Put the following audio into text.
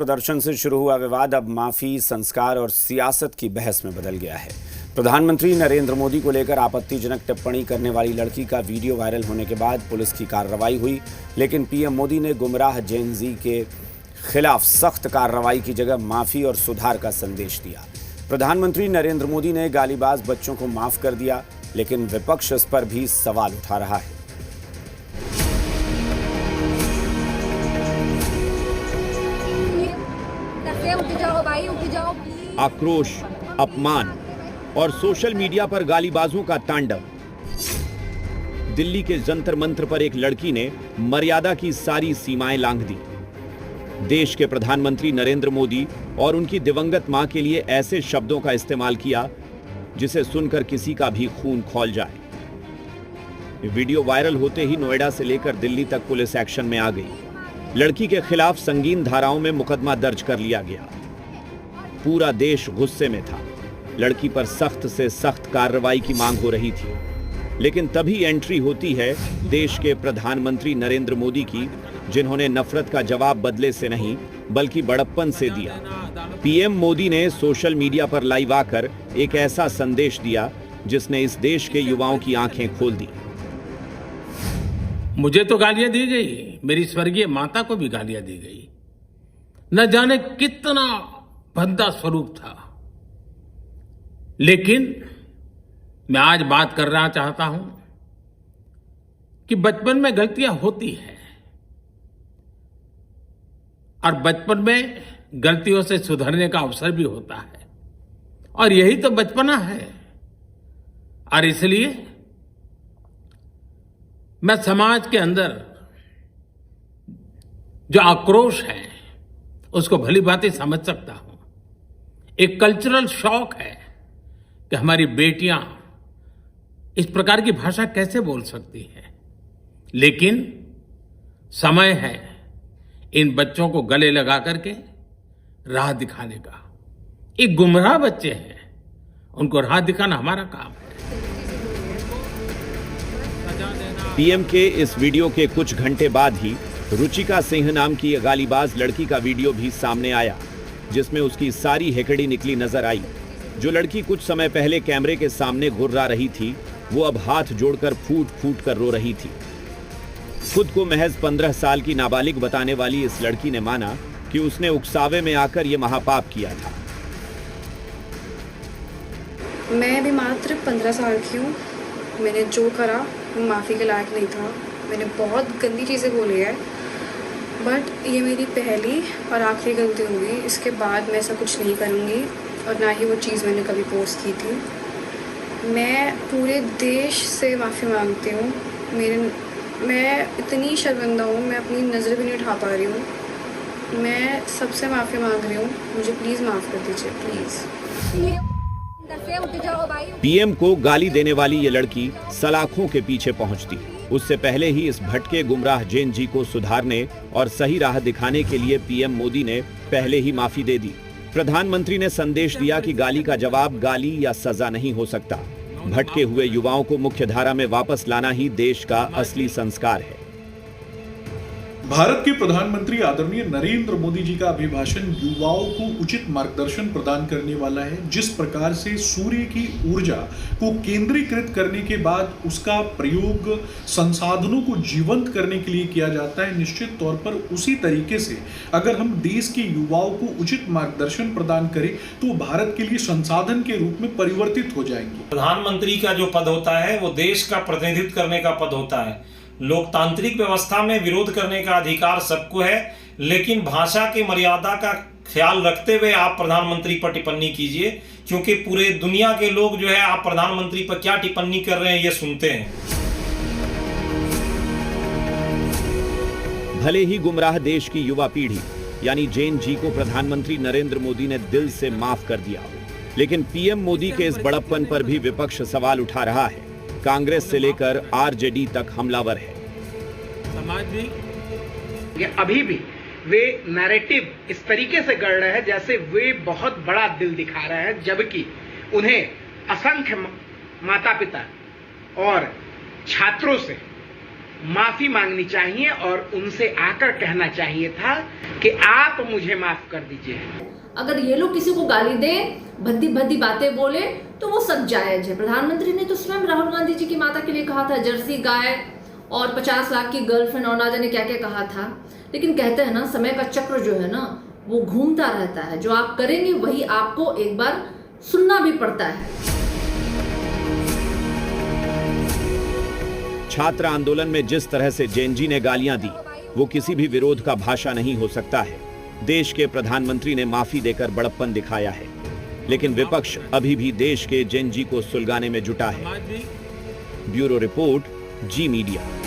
प्रदर्शन से शुरू हुआ विवाद अब माफी, संस्कार और सियासत की बहस में बदल गया है। प्रधानमंत्री नरेंद्र मोदी को लेकर आपत्तिजनक टिप्पणी करने वाली लड़की का वीडियो वायरल होने के बाद पुलिस की कार्रवाई हुई, लेकिन पीएम मोदी ने गुमराह जेन जी के खिलाफ सख्त कार्रवाई की जगह माफी और सुधार का संदेश दिया। प्रधानमंत्री नरेंद्र मोदी ने गालीबाज बच्चों को माफ कर दिया, लेकिन विपक्ष इस पर भी सवाल उठा रहा है। आक्रोश, अपमान और सोशल मीडिया पर गालीबाजों का तांडव। दिल्ली के जंतर मंत्र पर एक लड़की ने मर्यादा की सारी सीमाएं लांघ दी। देश के प्रधानमंत्री नरेंद्र मोदी और उनकी दिवंगत मां के लिए ऐसे शब्दों का इस्तेमाल किया जिसे सुनकर किसी का भी खून खौल जाए। वीडियो वायरल होते ही नोएडा से लेकर दिल्ली तक पुलिस एक्शन में आ गई। लड़की के खिलाफ संगीन धाराओं में मुकदमा दर्ज कर लिया गया। पूरा देश गुस्से में था। लड़की पर सख्त से सख्त कार्रवाई की मांग हो रही थी, लेकिन तभी एंट्री होती है देश के प्रधानमंत्री नरेंद्र मोदी की, जिन्होंने नफरत का जवाब बदले से नहीं बल्कि बड़प्पन से दिया। पीएम मोदी ने सोशल मीडिया पर लाइव आकर एक ऐसा संदेश दिया जिसने इस देश के युवाओं की आंखें खोल दी। मुझे तो गालियां दी गई, मेरी स्वर्गीय माता को भी गालियां दी गई। न जाने कितना भद्दा स्वरूप था, लेकिन मैं आज बात करना चाहता हूं कि बचपन में गलतियां होती हैं और बचपन में गलतियों से सुधरने का अवसर भी होता है, और यही तो बचपना है। और इसलिए मैं समाज के अंदर जो आक्रोश है उसको भली भांति समझ सकता हूं। एक कल्चरल शॉक है कि हमारी बेटियां इस प्रकार की भाषा कैसे बोल सकती हैं, लेकिन समय है इन बच्चों को गले लगा करके राह दिखाने का। एक गुमराह बच्चे हैं, उनको राह दिखाना हमारा काम है। पीएम के इस वीडियो के कुछ घंटे बाद ही रुचिका सिंह नाम की गालीबाज लड़की का वीडियो भी सामने आया, जिसमें उसकी सारी हेकड़ी निकली नजर आई। जो लड़की कुछ समय पहले कैमरे के सामने घुर्रा रही थी, वो अब हाथ जोड़कर फूट फूट कर रो रही थी। खुद को महज 15 साल की नाबालिग बताने वाली इस लड़की ने माना कि उसने उकसावे में आकर ये महापाप किया था। मैं भी मात्र 15 साल की हूँ। मैंने जो करा वो माफ़ी के लायक नहीं था। मैंने बहुत गंदी चीज़ें बोली है, बट ये मेरी पहली और आखिरी गलती होगी। इसके बाद मैं ऐसा कुछ नहीं करूँगी, और ना ही वो चीज़ मैंने कभी पोस्ट की थी। मैं पूरे देश से माफ़ी मांगती हूँ। मैं इतनी शर्मिंदा हूँ, मैं अपनी नज़र भी नहीं उठा पा रही हूँ। मैं सबसे माफ़ी मांग रही हूँ, मुझे प्लीज़ माफ़ कर दीजिए, प्लीज़। पीएम को गाली देने वाली ये लड़की सलाखों के पीछे पहुंचती। उससे पहले ही इस भटके गुमराह जेन जी को सुधारने और सही राह दिखाने के लिए पीएम मोदी ने पहले ही माफी दे दी। प्रधानमंत्री ने संदेश दिया कि गाली का जवाब गाली या सजा नहीं हो सकता। भटके हुए युवाओं को मुख्यधारा में वापस लाना ही देश का असली संस्कार है। भारत के प्रधानमंत्री आदरणीय नरेंद्र मोदी जी का अभिभाषण युवाओं को उचित मार्गदर्शन प्रदान करने वाला है। जिस प्रकार से सूर्य की ऊर्जा को केंद्रीकृत करने के बाद उसका प्रयोग संसाधनों को जीवंत करने के लिए किया जाता है, निश्चित तौर पर उसी तरीके से अगर हम देश के युवाओं को उचित मार्गदर्शन प्रदान करें तो भारत के लिए संसाधन के रूप में परिवर्तित हो जाएंगे। प्रधानमंत्री का जो पद होता है वो देश का प्रतिनिधित्व करने का पद होता है। लोकतांत्रिक व्यवस्था में विरोध करने का अधिकार सबको है, लेकिन भाषा की मर्यादा का ख्याल रखते हुए आप प्रधानमंत्री पर टिप्पणी कीजिए, क्योंकि पूरे दुनिया के लोग जो है आप प्रधानमंत्री पर क्या टिप्पणी कर रहे हैं ये सुनते हैं। भले ही गुमराह देश की युवा पीढ़ी यानी जेन जी को प्रधानमंत्री नरेंद्र मोदी ने दिल से माफ कर दिया, लेकिन पीएम मोदी के इस बड़प्पन पर भी विपक्ष सवाल उठा रहा है। कांग्रेस से लेकर आरजेडी तक हमलावर है। समाज भी ये अभी भी वे नैरेटिव इस तरीके से गढ़ रहे हैं जैसे वे बहुत बड़ा दिल दिखा रहे हैं, जबकि उन्हें असंख्य माता पिता और छात्रों से माफी मांगनी चाहिए और उनसे आकर कहना चाहिए था कि आप मुझे माफ कर दीजिए। अगर ये लोग किसी को गाली दें, भद्दी भद्दी बातें बोले, तो वो सब जायज है। प्रधानमंत्री ने तो स्वयं राहुल गांधी जी की माता के लिए कहा था जर्सी गाय और 50 लाख की गर्लफ्रेंड और ना जाने क्या क्या कहा था। लेकिन कहते हैं ना, समय का चक्र जो है ना वो घूमता रहता है। जो आप करेंगे वही आपको एक बार सुनना भी पड़ता है। छात्र आंदोलन में जिस तरह से जेएनजी ने गालियां दी, वो किसी भी विरोध का भाषा नहीं हो सकता है। देश के प्रधानमंत्री ने माफी देकर बड़प्पन दिखाया है, लेकिन विपक्ष अभी भी देश के जेएनजी को सुलगाने में जुटा है। ब्यूरो रिपोर्ट, जी मीडिया।